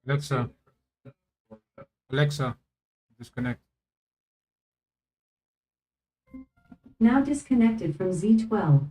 Alexa, Alexa, disconnect. Now disconnected from Z12.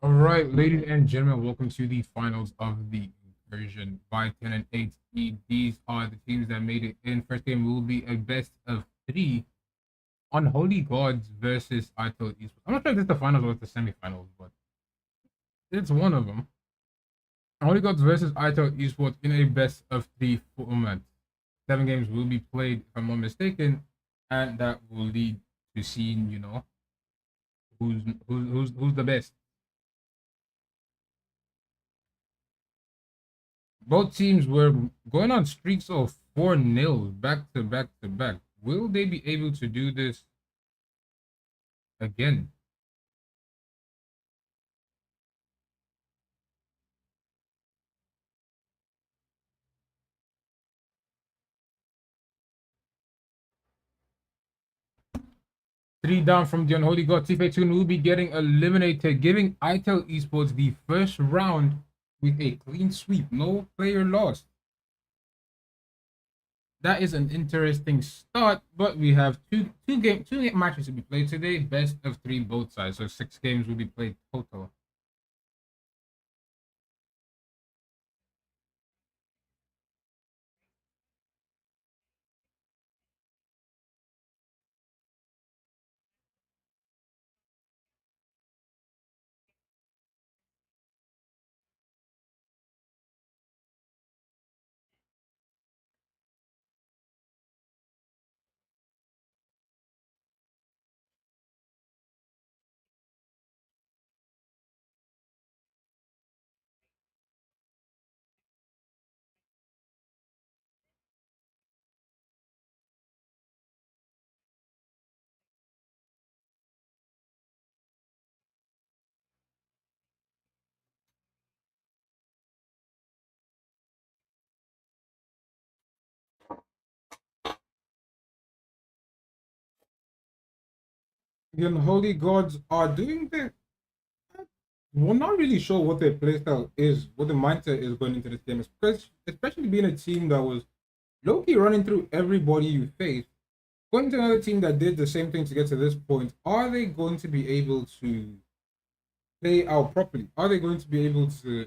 All right, ladies and gentlemen, welcome to the finals of the Incursion by 10 and 8. These are the teams that made it in. First game will be a best of three. Unholy Gods versus ITIL Esports. I'm not sure if it's the finals or it's the semifinals, but it's one of them. Unholy Gods versus ITIL Esports in a best of three format. 7 games will be played, if I'm not mistaken, and that will lead to seeing, who's the best. Both teams were going on streaks of 4-0 back to back to back. Will they be able to do this again? Three down from the Unholy God. Tifetun will be getting eliminated, giving ITEL Esports the first round with a clean sweep. No player lost. That is an interesting start, but we have two game matches to be played today. Best of three both sides. So 6 games will be played total. The Unholy Gods are doing the we're not really sure what their playstyle is, what the mindset is going into this game, especially being a team that was low-key running through everybody you face. Going to another team that did the same thing to get to this point, are they going to be able to play out properly? Are they going to be able to,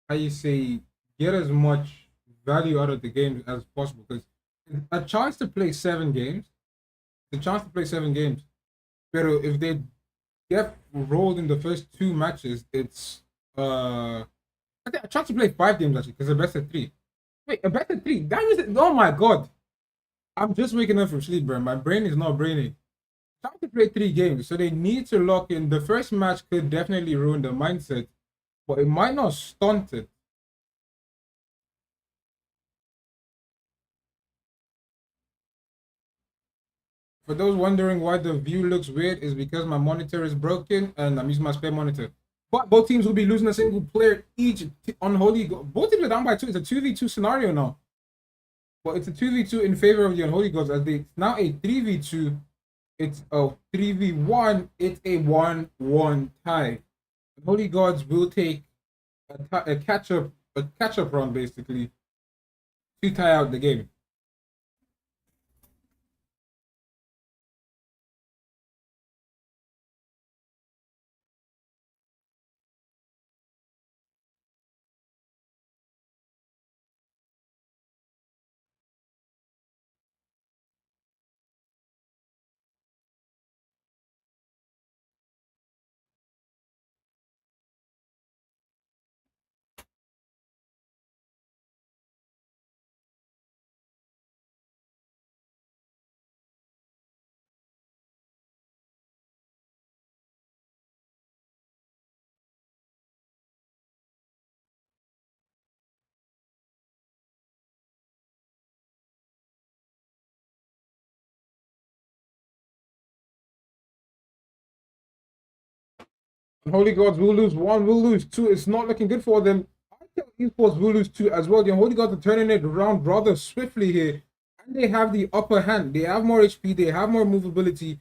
how you say, get as much value out of the game as possible? Because a chance to play 7 games, the chance to play 7 games. But if they get rolled in the first 2 matches, it's I think I tried to play 5 games actually because a best of 3. Wait, a best of 3? That is, oh my god! I'm just waking up from sleep, bro. My brain is not braining. Trying to play 3 games, so they need to lock in. The first match could definitely ruin the mindset, but it might not stunt it. For those wondering why the view looks weird, is because my monitor is broken and I'm using my spare monitor. But both teams will be losing a single player each on Holy. Both teams are down by 2. It's a 2v2 scenario now. But it's a 2v2 in favor of the Unholy Gods, as they now a 3v2. It's a 3v1. It's a 1-1 tie. The Holy Gods will take a catch-up run basically to tie out the game. Holy Gods will lose 1, will lose 2. It's not looking good for them. I think Esports will lose 2 as well. The Holy Gods are turning it around rather swiftly here. And they have the upper hand. They have more HP. They have more movability.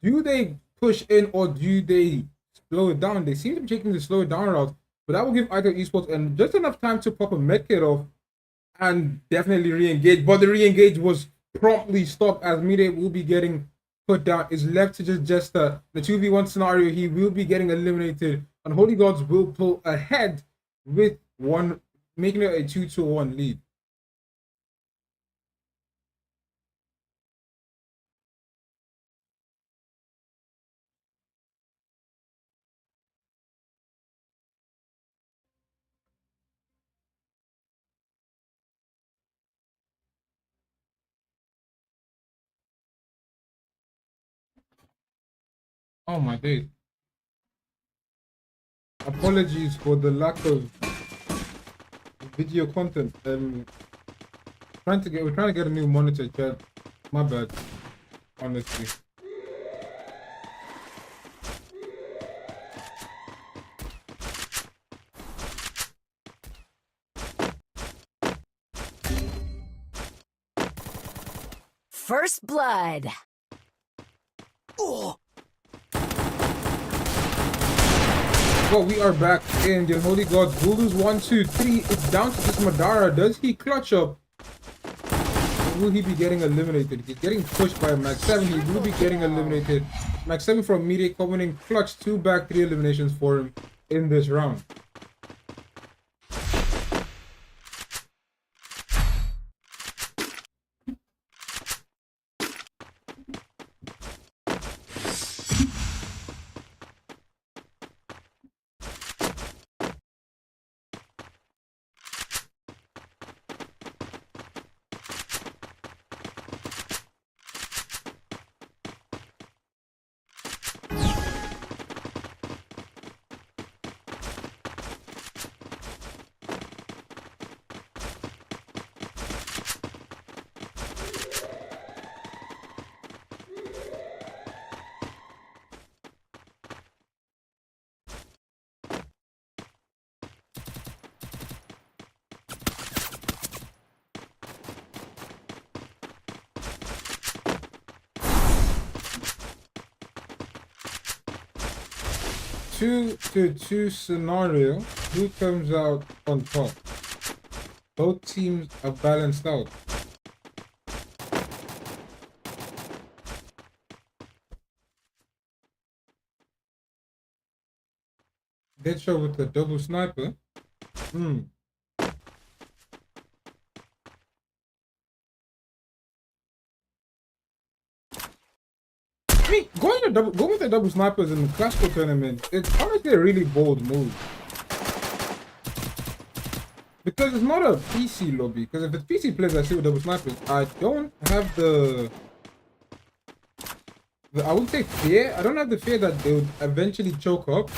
Do they push in or do they slow it down? They seem to be taking the slow it down route. But that will give Ito Esports and just enough time to pop a medkit off and definitely re-engage. But the re-engage was promptly stopped as Mide will be getting put down. Is left to just the 2v1 scenario. He will be getting eliminated, and Holy Gods will pull ahead with one, making it a 2-1 lead. Oh my days. Apologies for the lack of video content. We're trying to get a new monitor, chat. My bad, honestly. First blood. Oh. Well, we are back in the Holy Gods. Will lose 1, 2, 3. It's down to just Madara. Does he clutch up? Or will he be getting eliminated? He's getting pushed by Max 7. He will be getting eliminated. Max 7 from Media coming in clutch. 2 back, 3 eliminations for him in this round. 2-2 scenario, who comes out on top? Both teams are balanced out. Deadshot with the double sniper. I mean, going with the double snipers in the classical tournament, it's honestly a really bold move. Because it's not a PC lobby. Because if it's PC players that see with double snipers, I don't have the I would say fear. I don't have the fear that they would eventually choke up.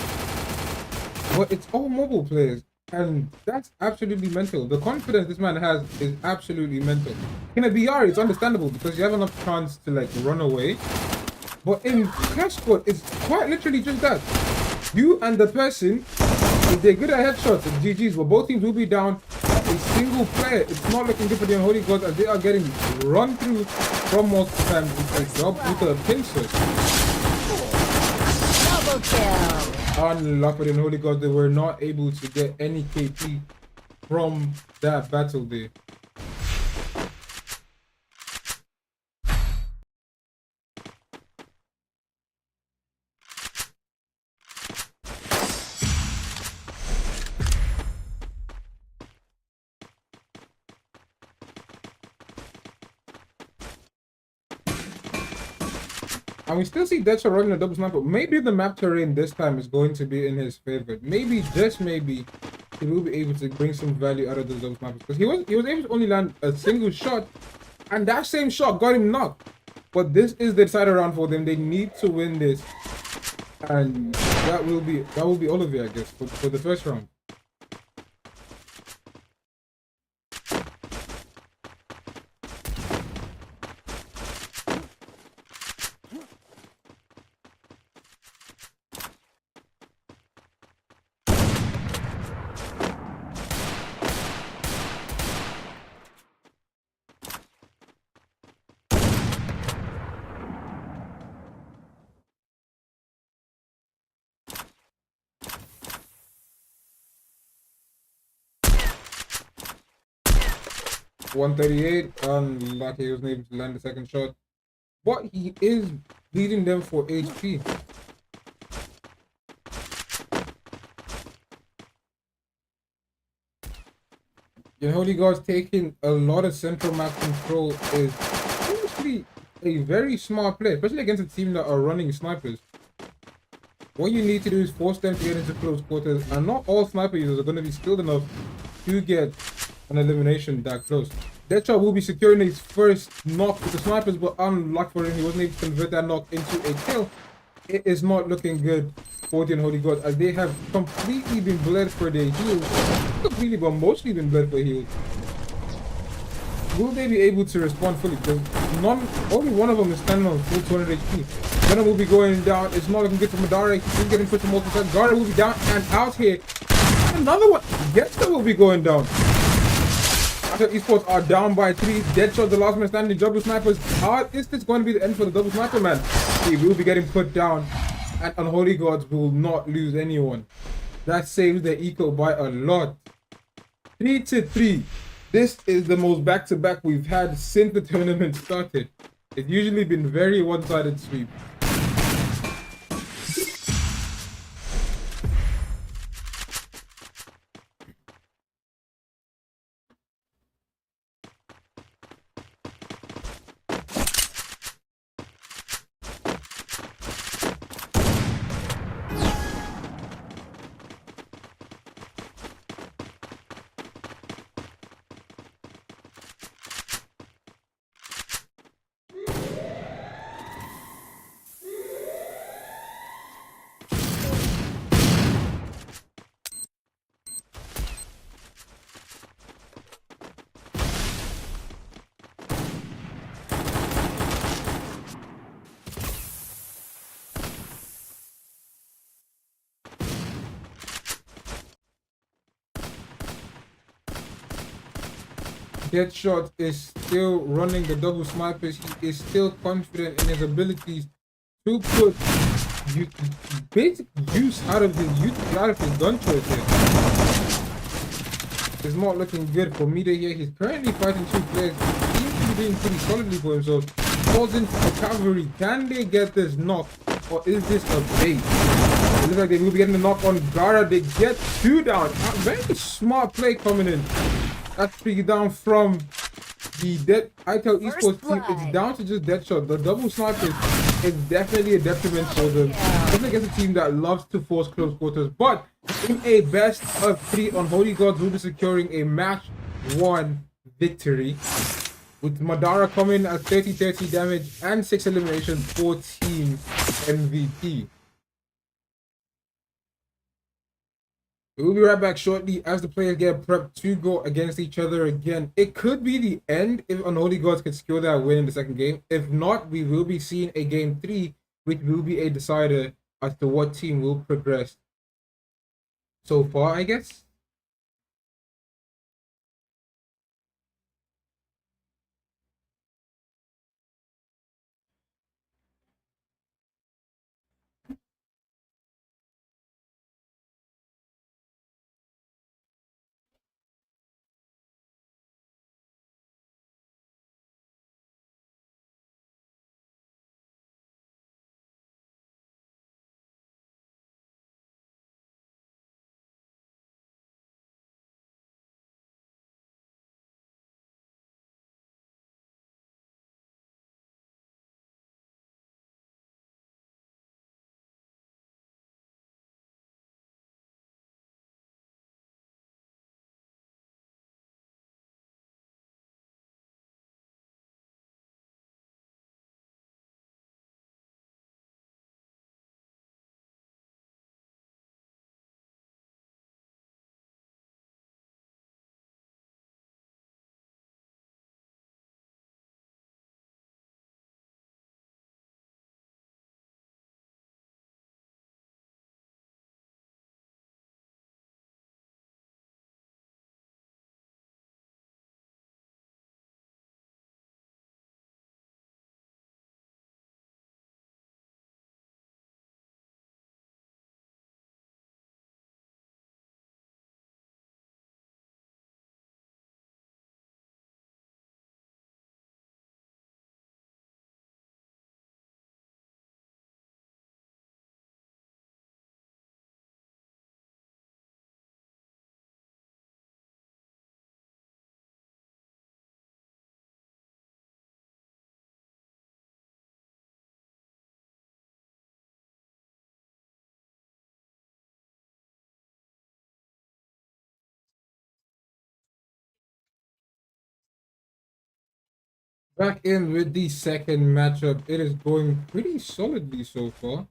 But it's all mobile players. And that's absolutely mental. The confidence this man has is absolutely mental. In a BR, it's understandable because you have enough chance to like run away. But in Clash Squad, it's quite literally just that. You and the person, if they're good at headshots and GG's, but both teams will be down a single player. It's not looking good for the Unholy Gods as they are getting run through from multiple times with a pincer. Double kill. Unlucky for the Unholy Gods, they were not able to get any KP from that battle there. And we still see Deadshot running a double sniper. Maybe the map terrain this time is going to be in his favor. Maybe, just maybe, he will be able to bring some value out of those double snipers. Because he was able to only land a single shot, and that same shot got him knocked. But this is the decider round for them. They need to win this. And that will be all of it, I guess, for the first round. .138, unlucky he wasn't able to land the second shot, but he is leading them for HP. The Holy Gods taking a lot of central map control is honestly a very smart play, especially against a team that are running snipers. What you need to do is force them to get into close quarters, and not all sniper users are going to be skilled enough to get an elimination that close. Deadshot will be securing his first knock with the snipers, but unlucky for him, he wasn't able to convert that knock into a kill. It is not looking good for the Unholy Gods as they have completely been bled for their heals. Not completely, but mostly been bled for heals. Will they be able to respond fully? Because only one of them is standing on full 200 HP. Venom will be going down. It's not looking good for Madara. He's getting pushed to multiple times. Garda will be down and out here. Another one. Gesta will be going down. After esports are down by 3, Deadshot, the last man standing, double snipers. Is this going to be the end for the double sniper, man? He will be getting put down, and Unholy Gods will not lose anyone. That saves their eco by a lot. 3-3. This is the most back-to-back we've had since the tournament started. It's usually been very one-sided sweep. Deadshot is still running the double snipers. He is still confident in his abilities to put use, basic use out of his gun choice here. It's not looking good for Mida here. He's currently fighting two players. He seems to be doing pretty solidly for himself. Falls into the cavalry. Can they get this knock? Or is this a bait? It looks like they will be getting the knock on Gara. They get two down. Very smart play coming in. That's 3 down from the ITEL Esports team. It's down to just Deadshot. The double snipers is definitely a detriment for them. Definitely against a team that loves to force close quarters. But in a best of 3 Unholy Gods, will be securing a match 1 victory. With Madara coming at 30-30 damage and 6 eliminations for Team MVP. We'll be right back shortly as the players get prepped to go against each other again. It could be the end if Unholy Gods can secure that win in the second game. If not, we will be seeing a game 3, which will be a decider as to what team will progress so far, I guess. Back in with the second matchup. It is going pretty solidly so far.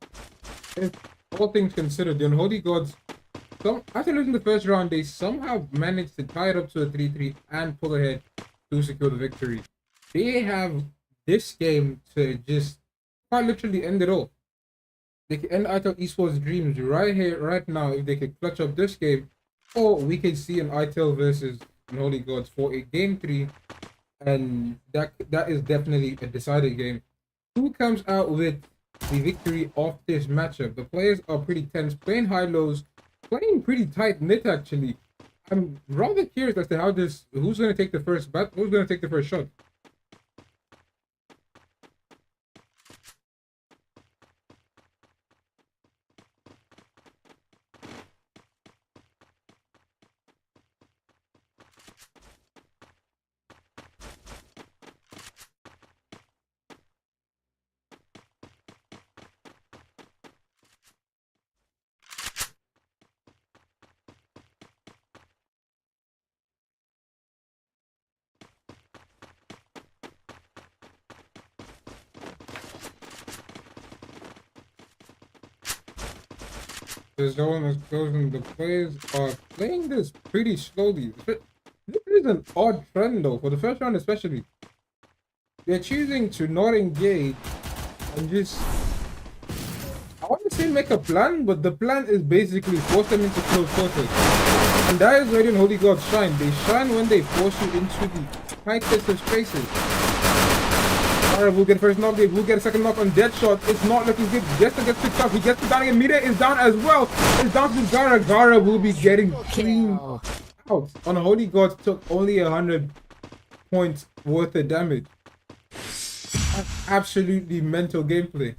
If all things considered, the Unholy Gods, after losing the first round, they somehow managed to tie it up to a 3-3 and pull ahead to secure the victory. They have this game to just quite literally end it all. They can end ITEL Esports' dreams right here, right now, if they could clutch up this game, or we could see an ITEL versus Unholy Gods for a game 3. And that is definitely a decided game. Who comes out with the victory of this matchup? The players are pretty tense, playing high lows, playing pretty tight knit actually. I'm rather curious as to how who's going to take the first shot. The zone is closing. The players are playing this pretty slowly. This is an odd trend though, for the first round especially. They're choosing to not engage and just, I want to say make a plan, but the plan is basically force them into close quarters. And that is where the Unholy Gods shine. They shine when they force you into the tightest of spaces. Alright, we'll get first knock. We'll get a second knock on Deadshot. It's not looking good. Jester gets picked up. He gets it down again. Mide is down as well. It's down to Gara. Gara will be getting clean out. Unholy Gods took only 100 points worth of damage. That's absolutely mental gameplay.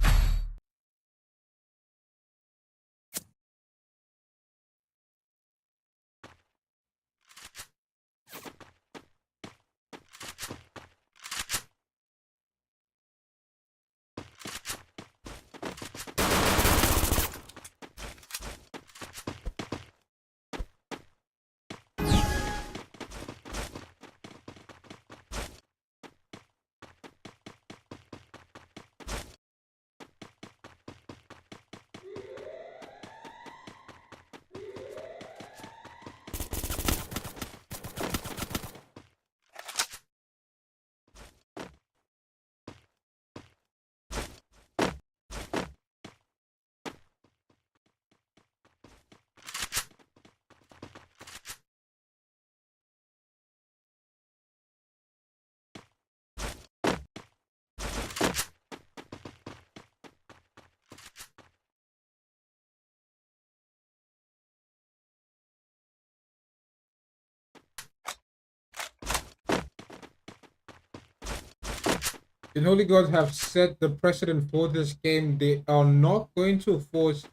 The Holy Gods have set the precedent for this game. They are not going to force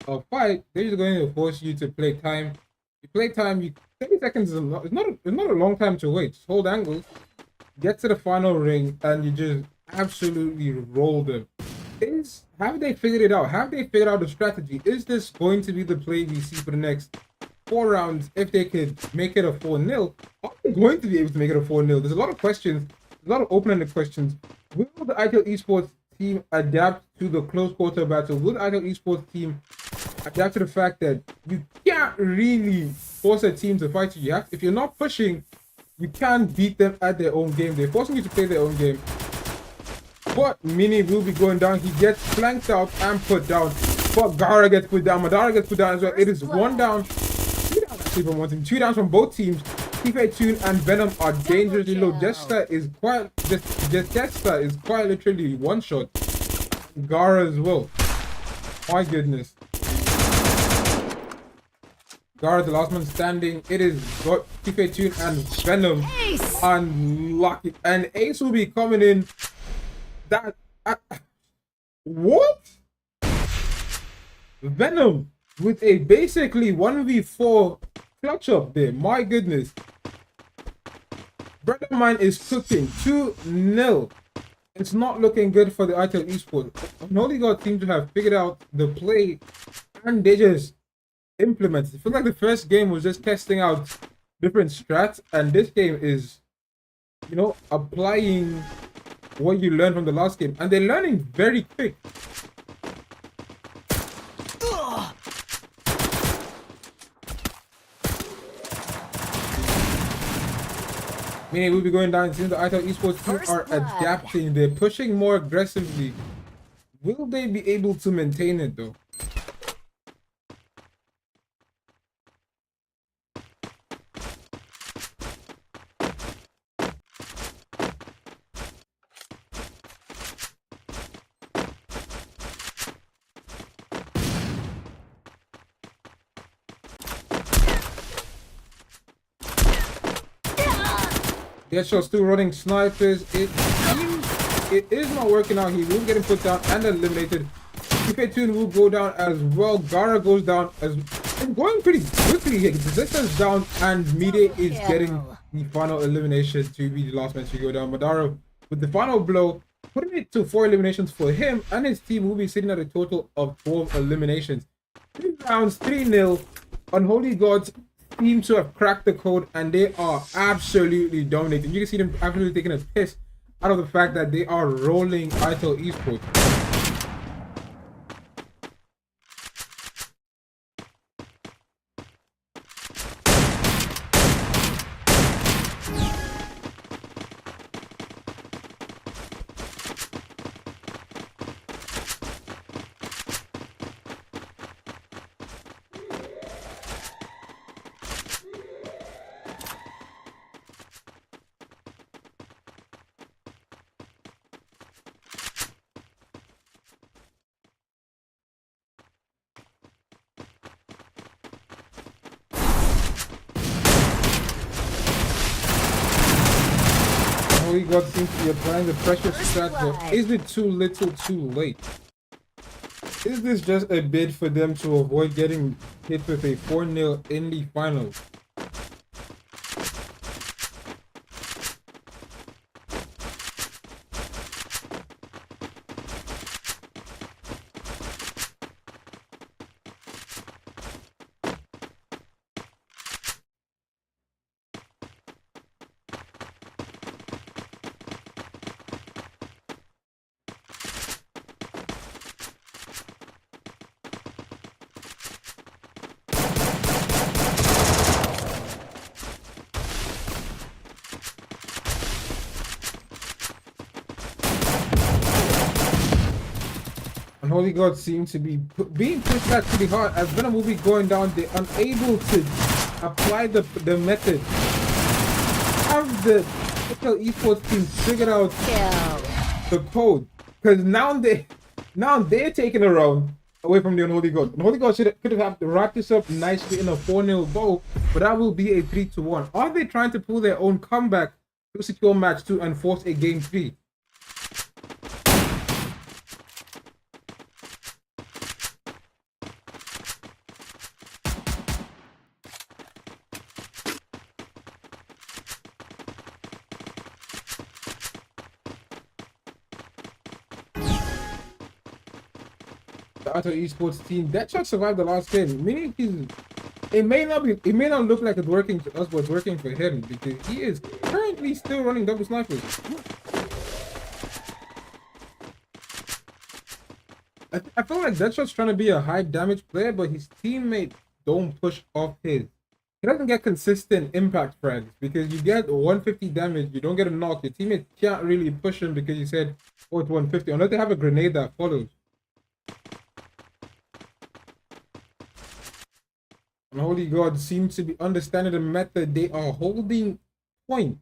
a fight. They're just going to force you to play time. You play time. 30 seconds is it's not a long time to wait. Just hold angles, get to the final ring, and you just absolutely roll them. Have they figured it out? Have they figured out the strategy? Is this going to be the play we see for the next 4 rounds? If they could make it a 4-0, are they going to be able to make it a 4-0? There's a lot of questions. A lot of open-ended questions. Will the ITEL Esports team adapt to the close quarter battle? Will the ITEL Esports team adapt to the fact that you can't really force a team to fight you? If you're not pushing, you can't beat them at their own game. They're forcing you to play their own game. But Mini will be going down. He gets flanked out and put down. But Gara gets put down. Madara gets put down as well. It is 1 down. 2 down actually from one team. 2 downs from both teams. Tune and Venom are dangerously low. Jester is quite literally 1-shot. Gara as well. My goodness. Gara, the last man standing. It is got Tune and Venom. Unlucky. And Ace will be coming in. What? Venom with a basically 1v4 clutch up there. My goodness. Brother of mine is cooking 2-0. It's not looking good for the ITEL Esports. Unholy God seem to have figured out the play and they just implement it. I feel like the first game was just testing out different strats, and this game is, you know, applying what you learned from the last game, and they're learning very quick. Meaning we'll be going down. Since the ITEL Esports team are adapting, they're pushing more aggressively. Will they be able to maintain it though? Deadshot still running snipers. It is not working out. He will get him put down and eliminated. Tune will go down as well. Gara goes down as it's going pretty quickly here. Resistance down, and Mide is getting the final elimination to be the last man to go down. Madara with the final blow, putting it to 4 eliminations for him, and his team will be sitting at a total of 12 eliminations. 3 rounds, 3-0. Unholy Gods seem to have cracked the code, and they are absolutely dominating. You can see them absolutely taking a piss out of the fact that they are rolling ITEL Esports. Holy God seems to be applying the pressure strat, but is it too little too late? Is this just a bid for them to avoid getting hit with a 4-0 in the finals? And Holy God seem to be being pushed back pretty hard as Venom will be going down. They're unable to apply the method. Have the esports team figured out the code, because now they're taking a round away from the Unholy God. Unholy God could have wrapped this up nicely in a 4-0 goal, but that will be a 3-1. Are they trying to pull their own comeback to secure match 2 and force a game 3? The other esports team that shot survived the last game, meaning it may not look like it's working for us, but it's working for him because he is currently still running double snipers. I feel like Deadshot's trying to be a high damage player, but his teammate don't push off his. He doesn't get consistent impact frags because you get 150 damage, you don't get a knock. Your teammate can't really push him because you said, oh, it's 150, unless they have a grenade that follows. And Holy God seems to be understanding the method. They are holding point.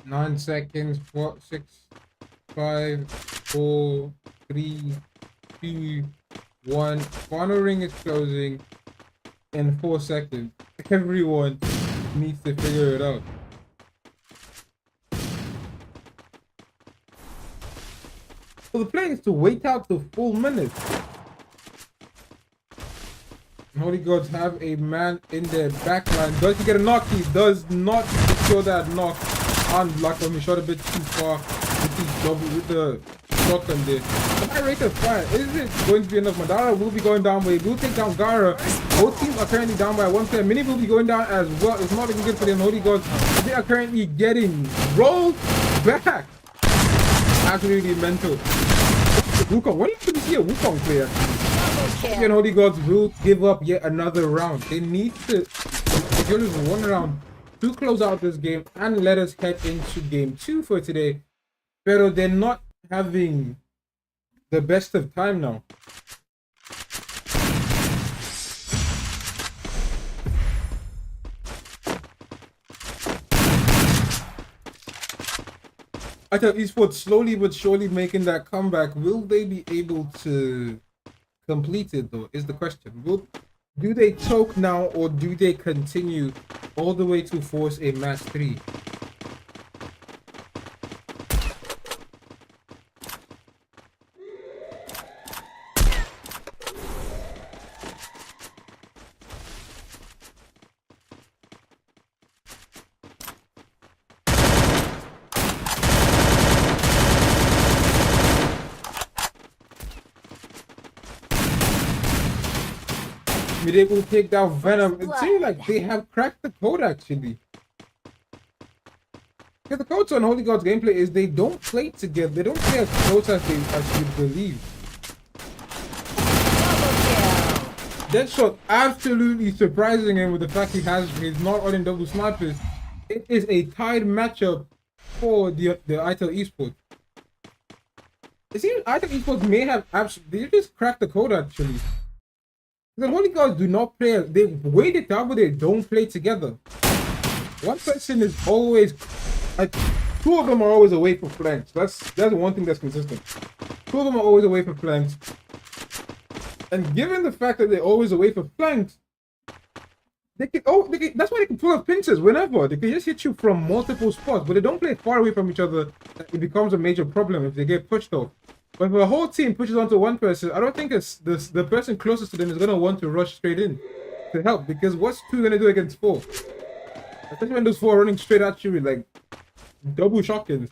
Nine seconds, 4, 6, 5, 4, 3, 2, 1. Final ring is closing in 4 seconds. Everyone needs to figure it out. So the plan is to wait out the full minute. Holy Gods have a man in their backline. Does he get a knock? He does not secure that knock. Unluck him. He shot a bit too far with the shotgun there. The high rate of fire. Is it going to be enough? Madara will be going down, but he will take down Gara. Both teams are currently down by 1 player. Mini will be going down as well. It's not looking good for the Unholy Gods. They are currently getting rolled back. Absolutely mental. Wukong. When did you see a Wukong player? The Unholy Gods will give up yet another round. They need to secure this 1 round to close out this game and let us head into game 2 for today. Pero they're not having the best of time now. I thought esports slowly but surely making that comeback. Will they be able to complete it though, is the question. Do they choke now, or do they continue all the way to force a match 3? They will take down Venom. It seems like they have cracked the code actually. Because the code on Holy God's gameplay is they don't play together. They don't play as close as you believe. Deadshot absolutely surprising him with the fact he's not running double snipers. It is a tied matchup for the ITEL esports. It seems ITEL esports may have they just cracked the code actually. The Holy Gods do not play. They wait it out, but they don't play together. One person is always like two of them are always away for flanks. That's one thing that's consistent. Two of them are always away for flanks. And given the fact that they're always away for flanks, that's why they can pull up pinches whenever. They can just hit you from multiple spots, but they don't play far away from each other. It becomes a major problem if they get pushed off. But if a whole team pushes onto one person, I don't think it's the person closest to them is gonna want to rush straight in to help, because what's two gonna do against four? Especially when those four are running straight at you with like double shotguns.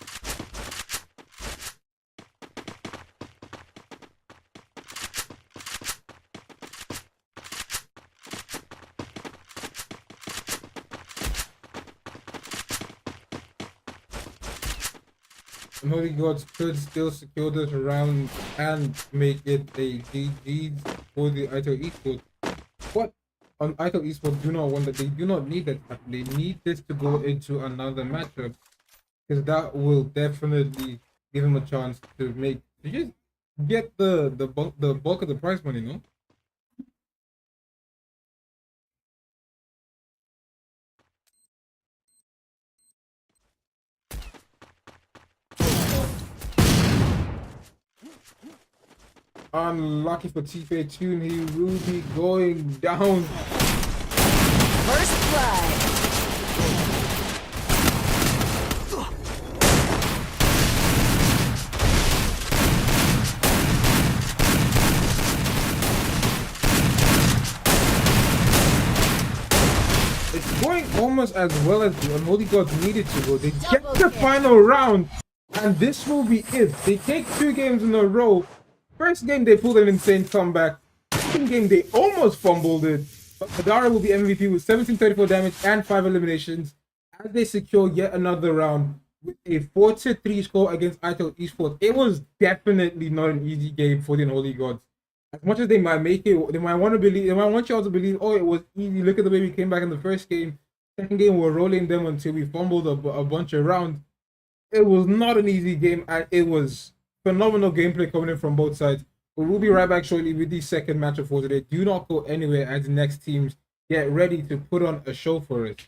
Holy Gods could still secure this round and make it a GG for the ITO esports. But on ITO esports do not want that. They do not need that. They need this to go into another matchup, because that will definitely give him a chance to just get the bulk of the prize money, no? Unlucky for TFA Tune, he will be going down. First blood. It's going almost as well as the Unholy Gods needed to go. They get the final round, and this will be it. They take 2 games in a row. First game, they pulled an insane comeback. Second game, they almost fumbled it. But Madara will be MVP with 1734 damage and 5 eliminations as they secure yet another round with a 4-3 score against ITEL Esports. It was definitely not an easy game for the Unholy Gods. As much as they might make it, they might want you all to believe, oh, it was easy. Look at the way we came back in the first game. Second game, we're rolling them until we fumbled a bunch of rounds. It was not an easy game, and it was phenomenal gameplay coming in from both sides. But we'll be right back shortly with the second matchup for today. Do not go anywhere as the next teams get ready to put on a show for it.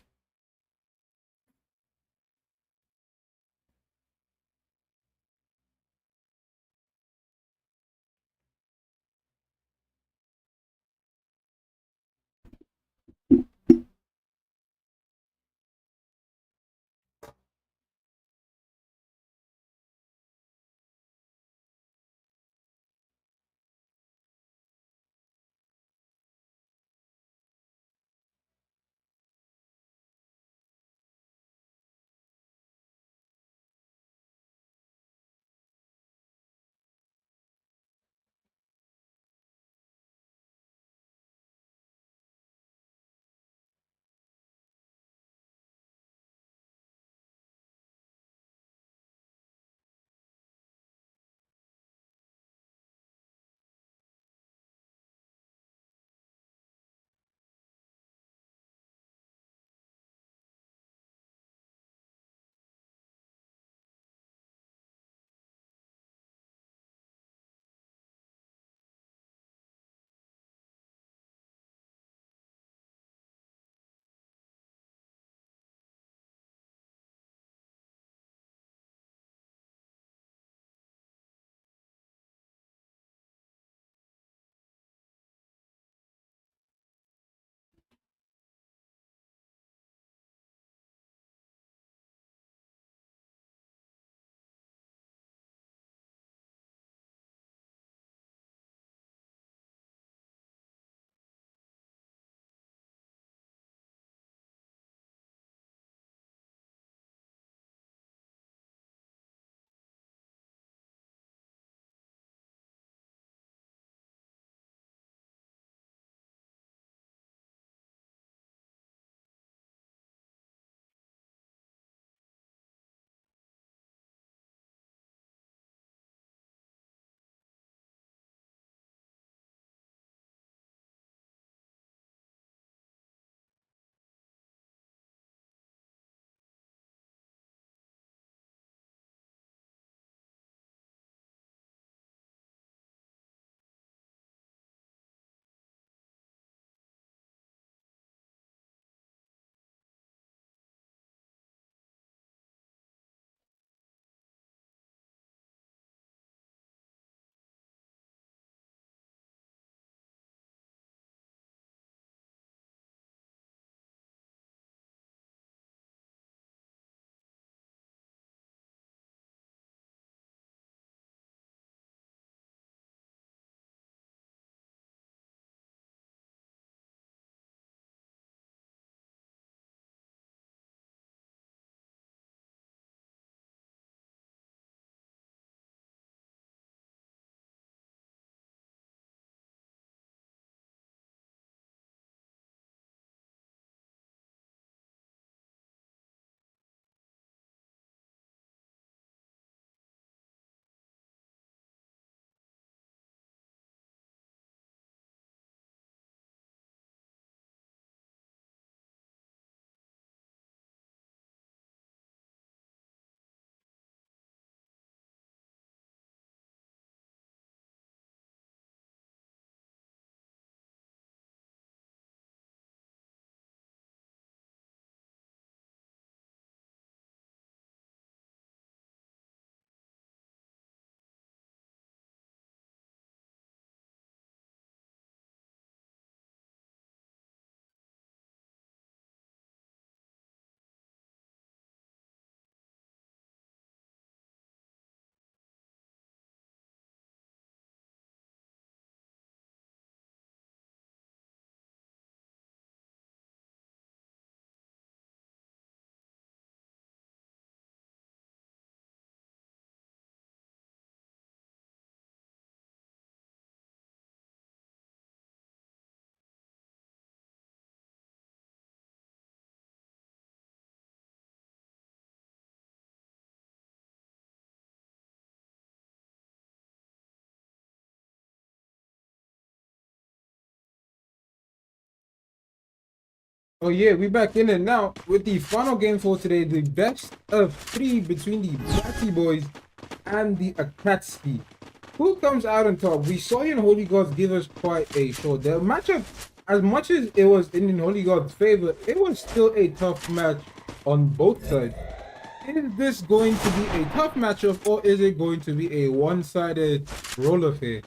Oh yeah, we back in it now with the final game for today, the best of 3 between the Batty Boys and the Akatsuki. Who comes out on top? We saw in Holy Gods give us quite a show. The matchup, as much as it was in Holy Gods' favor, it was still a tough match on both sides. Is this going to be a tough matchup, or is it going to be a one-sided roller affair?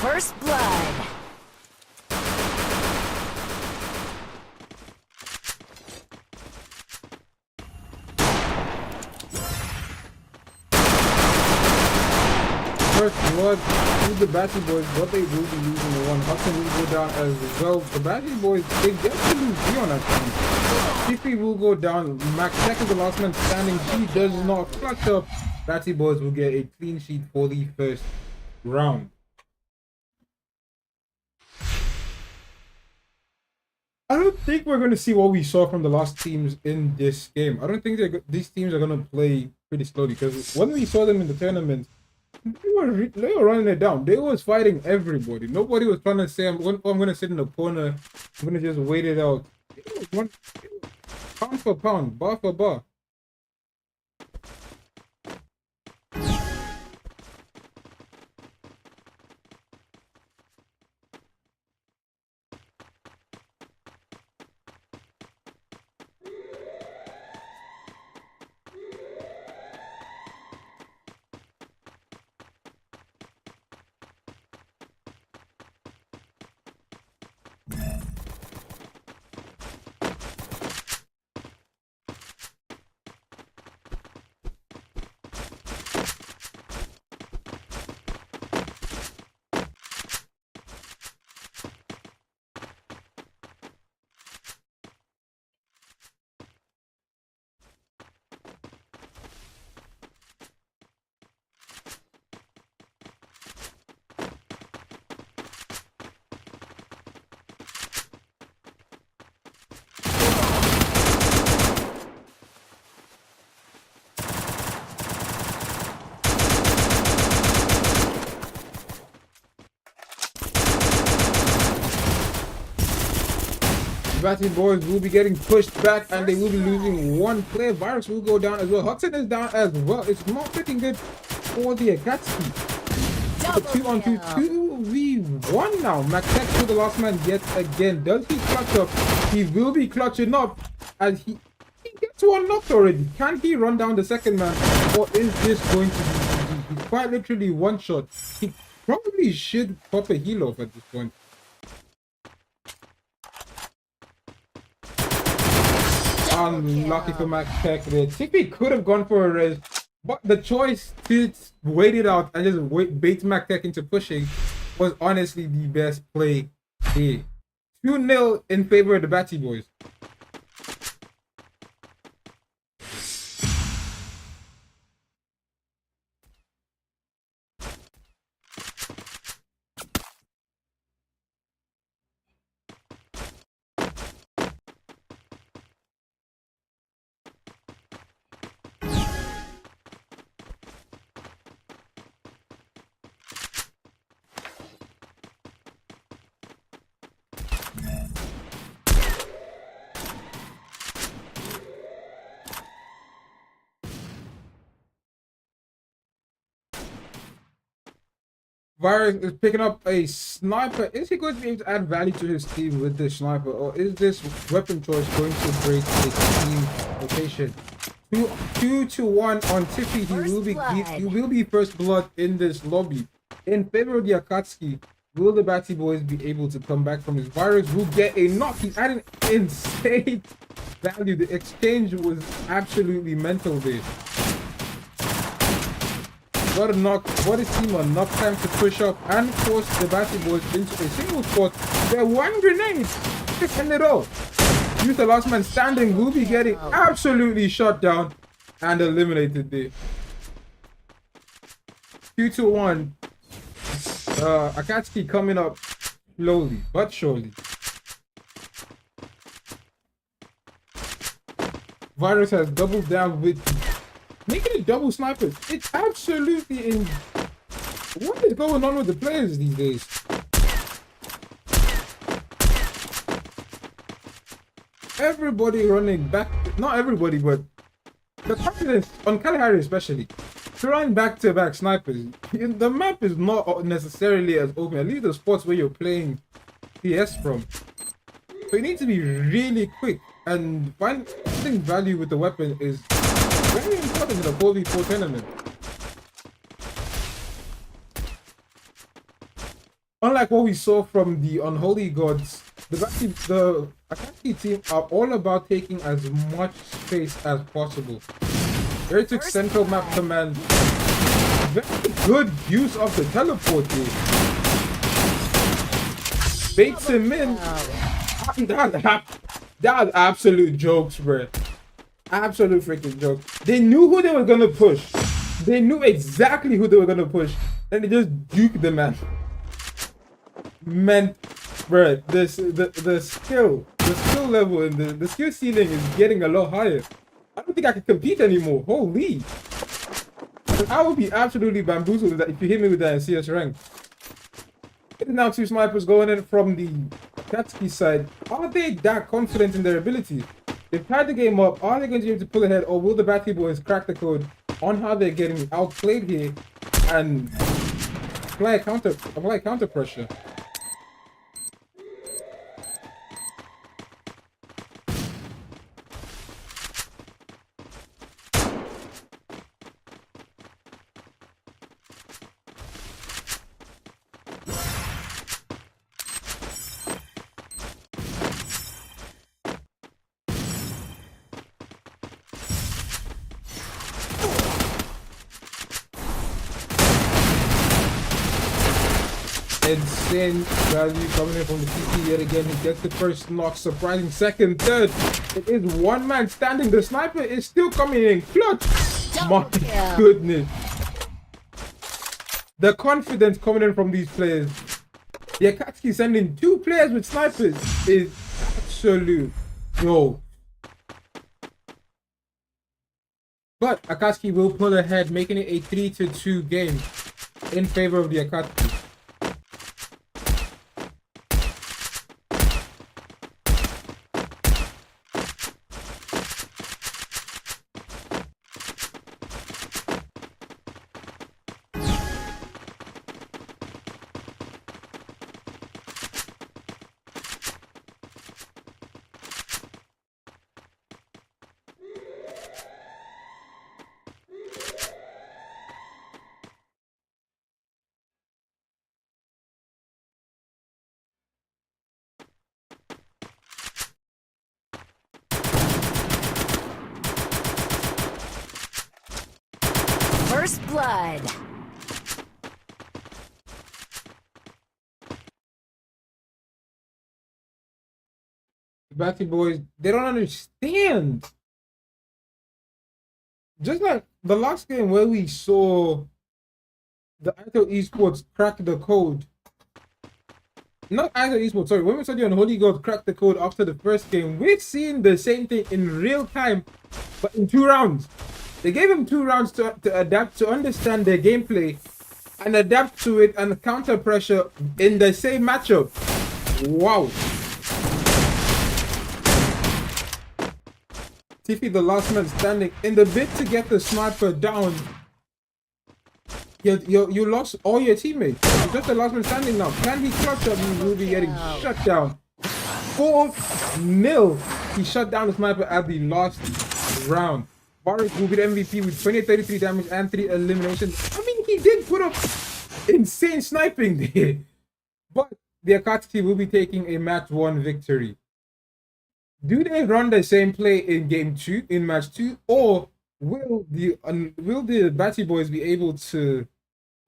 First blood. First blood to the Batty Boys, but they will be losing the one. Hudson will go down as well. The Batty Boys, they get to lose B on that time. TP will go down. Max Tech is the last man standing. He does not clutch up. Batty Boys will get a clean sheet for the first round. I don't think we're going to see what we saw from the last teams in this game. I don't think these teams are going to play pretty slowly, because when we saw them in the tournament, they were running it down. They was fighting everybody. Nobody was trying to say, I'm going to sit in the corner. I'm going to just wait it out. It was pound for pound, bar for bar. Batty Boys will be getting pushed back, and they will be losing one player. Virus will go down as well. Hudson is down as well. It's not looking good for the Akatsuki. 2-on-2, 2v1 now. Maxek to the last man yet again. Does he clutch up? He will be clutching up, and he gets one knocked already. Can he run down the second man, or is this going to be he's quite literally one shot? He probably should pop a heal off at this point. Unlucky for Max Tech there. TP could have gone for a res, but the choice to wait it out and just bait Max Tech into pushing was honestly the best play here. 2-0 in favor of the Batty Boys. Virus is picking up a sniper. Is he going to be able to add value to his team with this sniper, or is this weapon choice going to break his team rotation? 2-1 on Tiffy. He will be first blood in this lobby in favor of the Akatsuki. Will the Batty Boys be able to come back from his? Virus will get a knock. He's adding insane value. The exchange was absolutely mental there. Got a team enough time to push up and force the Batty Boys into a single spot where one grenade just ended all. Use the last man standing will be getting absolutely shot down and eliminated there. 2-1. Akatsuki coming up slowly but surely. Virus has doubled down with making it double snipers. It's absolutely in. What is going on with the players these days? Everybody running back. Not everybody, but the confidence on Kalahari especially. To run back-to-back snipers. The map is not necessarily as open. At least the spots where you're playing PS from. So you need to be really quick. And finding value with the weapon is very important in a 4v4 tournament. Unlike what we saw from the Unholy Gods, the Akatsuki team are all about taking as much space as possible. They took central map command. Very good use of the teleport here. Baits him in. That's absolute jokes, bro. Absolute freaking joke. They knew who they were gonna push. They knew exactly who they were gonna push. And they just duked the man. Man, bro, the skill level and the skill ceiling is getting a lot higher. I don't think I can compete anymore. Holy. I would be absolutely bamboozled with that if you hit me with that in CS rank. It is now two snipers going in from the Katsuki side. Are they that confident in their ability? They've tied the game up. Are they going to be able to pull ahead, or will the Batty Boys crack the code on how they're getting outplayed here and apply counter pressure? Insane value coming in from the TT yet again. He gets the first knock, surprising second, third. It is one man standing. The sniper is still coming in clutch. My goodness. The confidence coming in from these players. The Akatsuki sending two players with snipers is absolute joke. But Akatsuki will pull ahead, making it a 3-2 game in favor of the Akatsuki. First blood. The Batty Boys, they don't understand. Just like the last game where we saw the Idol Esports crack the code. Not Idol Esports, sorry. When we saw the Unholy God crack the code after the first game, we've seen the same thing in real time, but in 2 rounds. They gave him 2 rounds to adapt, to understand their gameplay, and adapt to it and counter pressure in the same matchup. Wow. Tiffy, the last man standing, in the bid to get the sniper down. You lost all your teammates. You're just the last man standing now. Can he clutch up? He will be getting shut down. 4-0. He shut down the sniper at the last round. Varus will be the MVP with 20-33 damage and 3 eliminations. I mean, he did put up insane sniping there. But the Akatsuki will be taking a match 1 victory. do they run the same play in game two, in match two, or will the Batty Boys be able to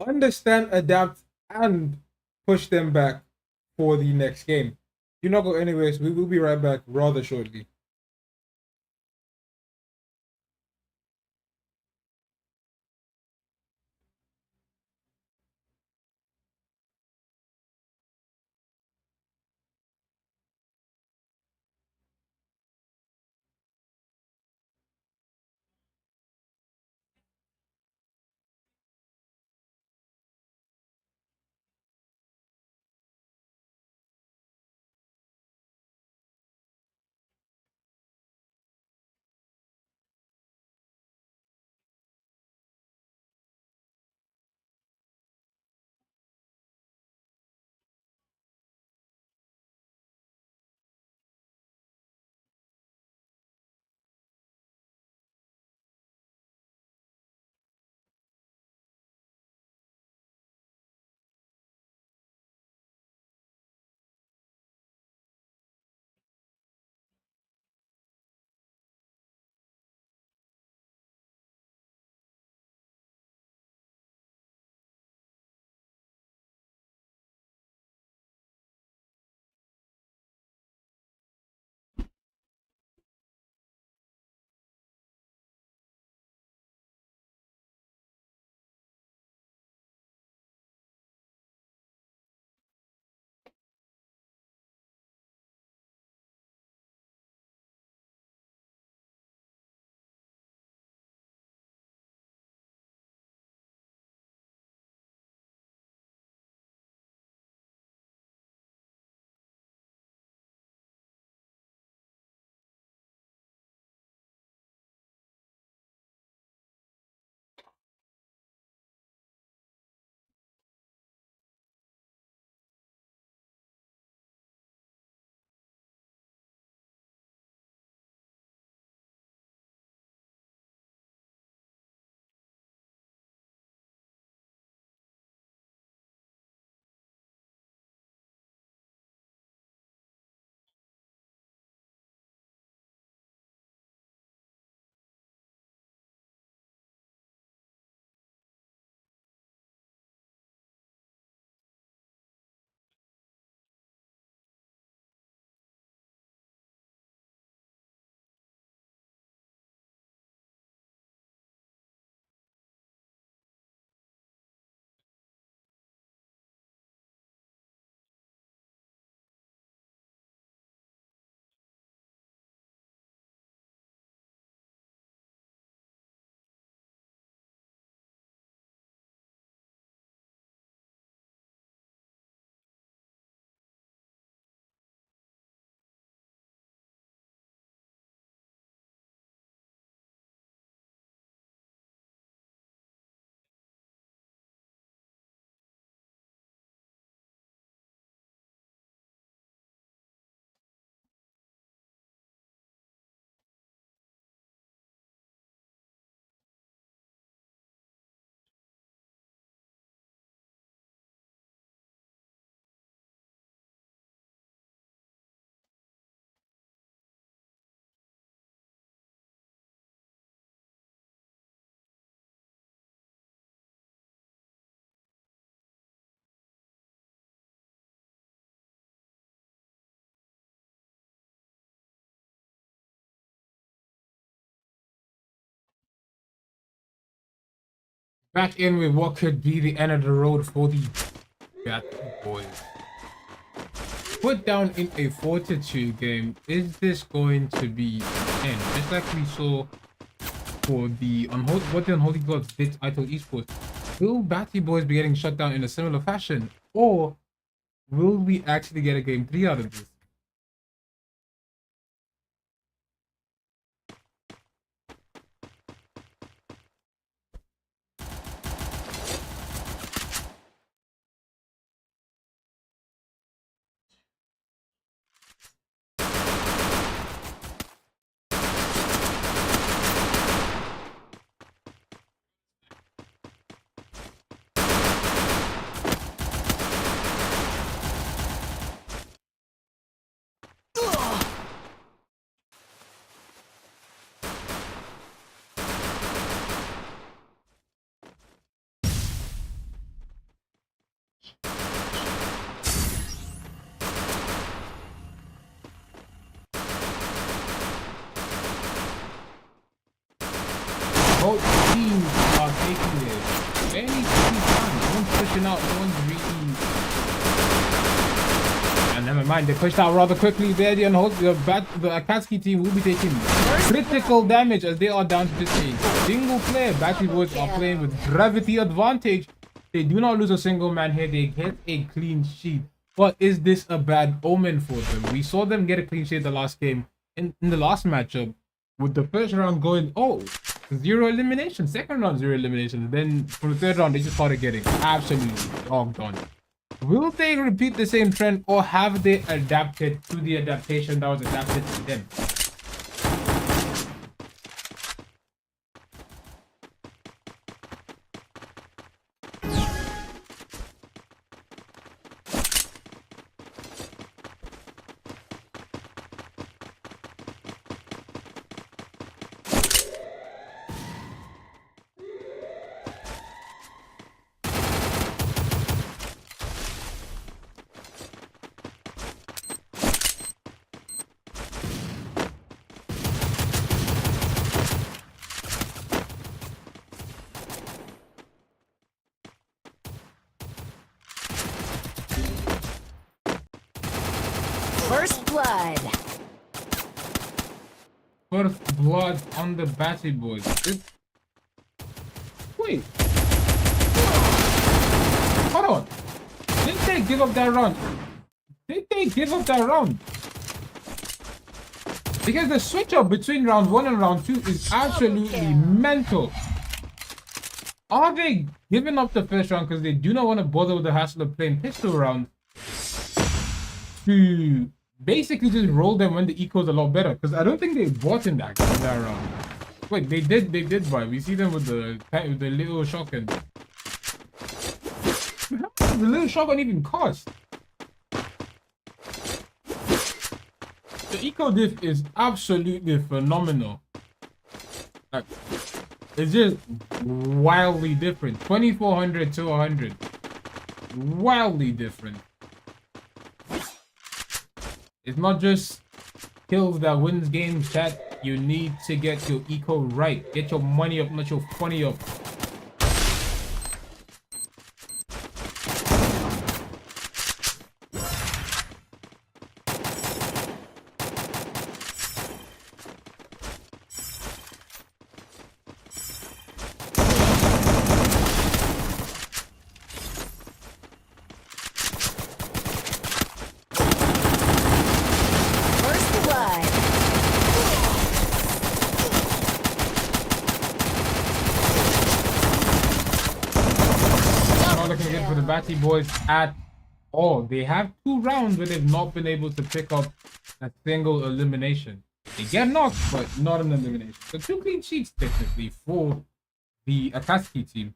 understand, adapt, and push them back for the next game? Do not go anywhere. So we will be right back rather shortly. Back in with what could be the end of the road for the Batty Boys. Put down in a 4-2 game, is this going to be the end? Just like we saw for the what the Unholy Gods did to Idol Esports. Will Batty Boys be getting shut down in a similar fashion? Or will we actually get a game 3 out of this? time. No one's pushing out. No one's really. And never mind, they pushed out rather quickly there. The Akatsuki team will be taking critical damage as they are down to just a single player. Battery Boys are playing with gravity advantage. They do not lose a single man here. They get a clean sheet. But is this a bad omen for them? We saw them get a clean sheet the last game. In the last matchup, with the first round going, 0 elimination. Second round, 0 elimination. Then for the third round, they just started getting absolutely dogged on. Will they repeat the same trend, or have they adapted to the adaptation that was adapted to them? First blood. First blood on the Batty Boys. Wait. Hold on. Didn't they give up that round? Did they give up that round? Because the switch up between round 1 and round 2 is absolutely mental. Are they giving up the first round because they do not want to bother with the hassle of playing pistol round to basically just roll them when the eco's a lot better? Because I don't think they bought in that round. Wait, they did buy. We see them with the little shotgun. How much does the little shotgun even cost? The eco diff is absolutely phenomenal. Like, it's just wildly different. 2400 to 100. Wildly different. It's not just kills that wins games, chat. You need to get your eco right. Get your money up, not your funny up. Looking good for the Batty Boys at all. They have 2 rounds where they've not been able to pick up a single elimination. They get knocked, but not an elimination. So 2 clean sheets technically for the Akatsuki team.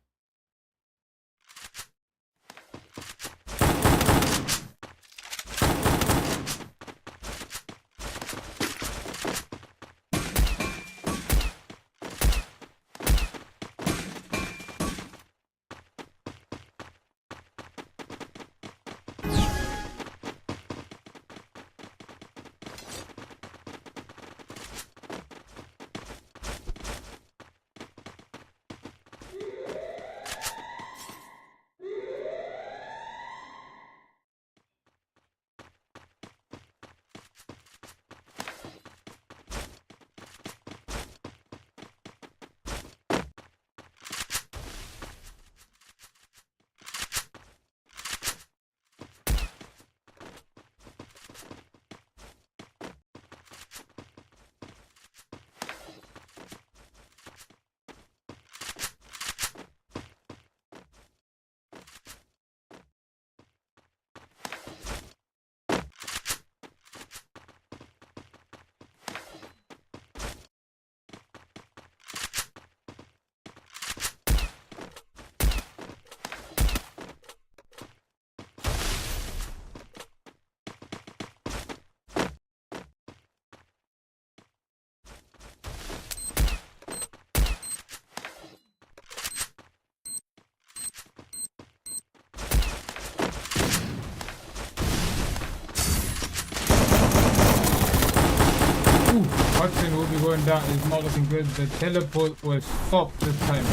Hudson will be going down. It's not looking good. The teleport was stopped this time.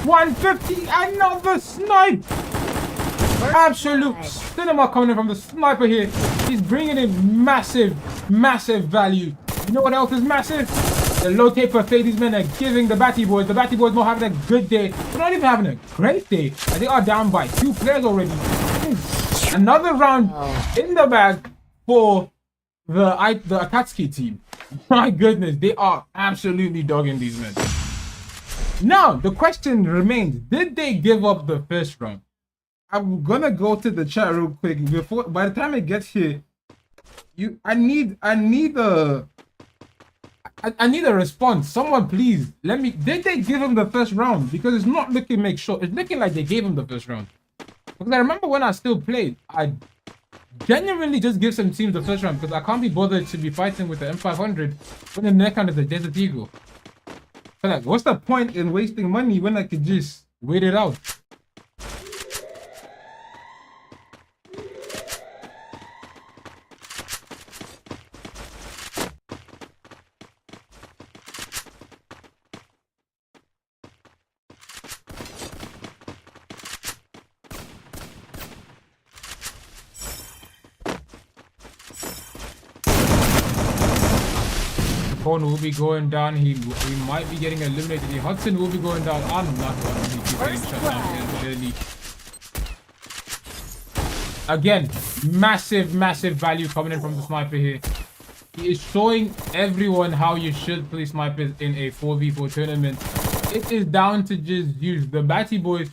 150, another snipe. Absolute cinema coming in from the sniper here. He's bringing in massive, massive value. You know what else is massive? The low taper fade these men are giving the Batty Boys. The Batty Boys not having a good day. They're not even having a great day. And they are down by 2 players already. Another round in the bag for the Akatsuki team. My goodness, they are absolutely dogging these men. Now, the question remains, did they give up the first round? I'm gonna go to the chat real quick. By the time it gets here, I need a response. Someone please let me. Did they give him the first round? Because it's not looking it's looking like they gave him the first round. Because I remember when I still played, I genuinely just give some teams the first round because I can't be bothered to be fighting with the M500 when the neck under the Desert Eagle. So like, what's the point in wasting money when I could just wait it out? Will be going down. He might be getting eliminated. Hudson will be going down. I'm not going to be getting shut down early. Again, massive value coming in from the sniper here. He is showing everyone how you should play snipers in a 4v4 tournament. It is down to just use the Batty Boys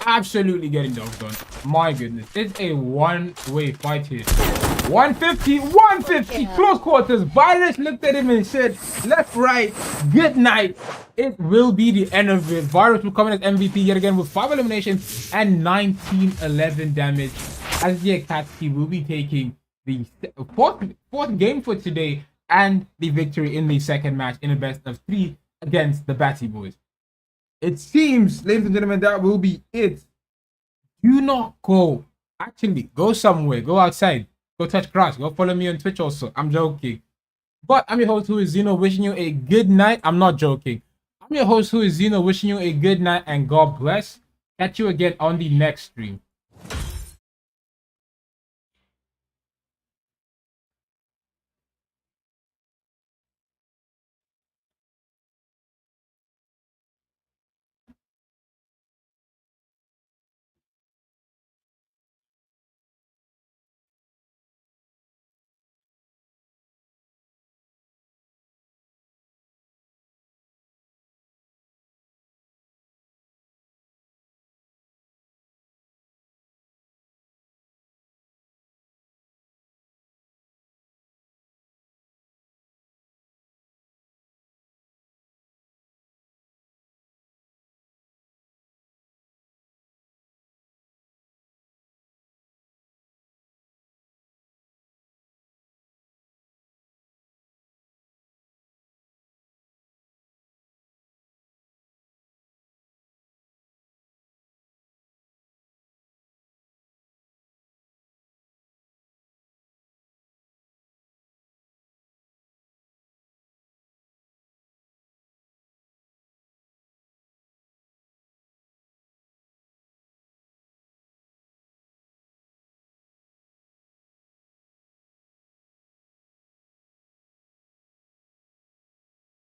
absolutely getting dogged on. My goodness, it's a one-way fight here. 150, close quarters. Virus looked at him and said, left, right, good night. It will be the end of it. Virus will come in as MVP yet again with 5 eliminations and 1911 damage, as the Akatsuki will be taking the fourth game for today and the victory in the second match in a best of 3 against the Batty Boys. It seems, ladies and gentlemen, that will be it. Do not go. Actually, go somewhere. Go outside. Go touch grass. Go follow me on Twitch also. I'm joking. But I'm your host who is Zeno, wishing you a good night. I'm not joking. I'm your host who is Zeno, wishing you a good night and God bless. Catch you again on the next stream.